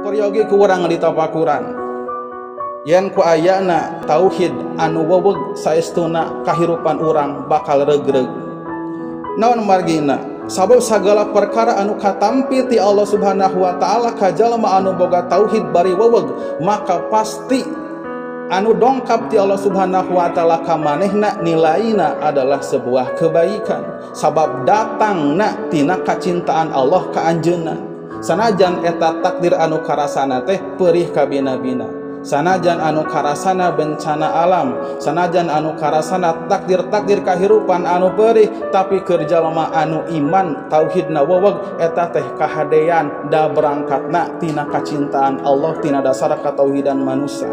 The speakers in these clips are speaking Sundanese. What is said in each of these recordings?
Peryogi ku urang ditapakuran yen ku ayana tauhid anu weweg saestuna kahirupan urang bakal regreg. Naon margina? Sabab sagala perkara anu katampi ti Allah Subhanahu wa taala ka jalma anu boga tauhid bari weweg, maka pasti anu dongkap ti Allah Subhanahu wa taala ka manehna nilaina adalah sebuah kebaikan. Sabab datangna tina kacintaan Allah ka anjeunna. Sanajan eta takdir anu karasana teh perih ka bina-bina, sanajan anu karasana bencana alam, sanajan anu karasana takdir-takdir kahirupan anu perih, tapi keur jalma anu iman tauhidna weweg eta teh kahadean da berangkatna tina kacintaan Allah, tina dasar katauhidan manusia.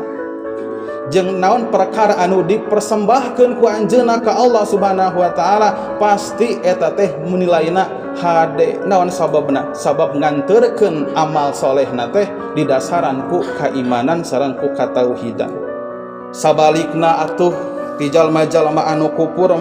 Jeung naon perkara anu dipersembahkeun ku anjeunna ka Allah Subhanahu wa taala, pasti eta teh munilaina hade. Naon sababna? Sabab nganterkeun amal solehna teh didasaran ku keimanan sareng ku katauhidan. Sabalikna atuh ti jalma-jalma anu kufur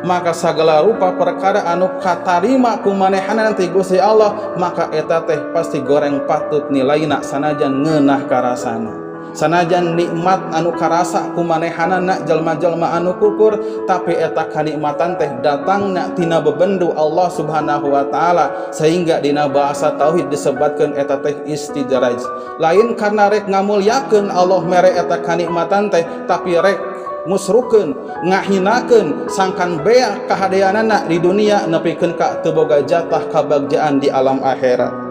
maka sagala rupa perkara anu katarima ku manehana ti Gusti Allah, maka eta teh pasti goreng patut nilaina sanajan ngeunah karasana. Sanajan nikmat anu karasa ku manehanana jalma-jalma anu kufur, tapi eta kanikmatan teh datangna tina bebendu Allah Subhanahu wa taala, sehingga dina bahasa tauhid disebutkeun eta teh istidraj. Lain karena rek ngamulyakeun Allah mere eta kanikmatan teh, tapi rek musrukeun, ngahinakeun, sangkan bea kahadeanana di dunia nepikeun ka teu boga jatah kabagjaan di alam akhirat.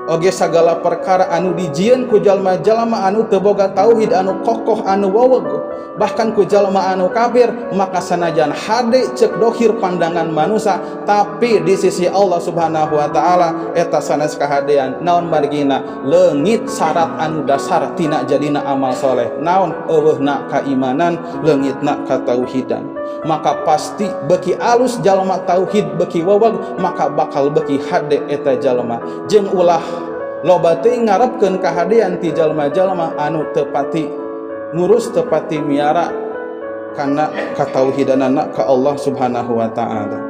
Oge sagala perkara anu dijieun ku jalma-jalma anu teu boga tauhid anu kokoh anu weweg, bahkan ku jalma anu kafir, maka sanajan hade cek dohir pandangan manusia, tapi di sisi Allah Subhanahu wa taala eta sanes kahadean. Naon margina? Leungit syarat anu dasar tina jadina amal soleh. Naon? Eueuhna keimanan, leungitna katauhidan. Maka pasti beki alus jalma tauhid beki weweg, maka bakal beki hade eta jalma. Jeung ulah loba teuing ngarepkeun kahadean ti jalma-jalma anu teu pati ngurus, teu pati miara kana katauhidanana ka Allah Subhanahu wa taala.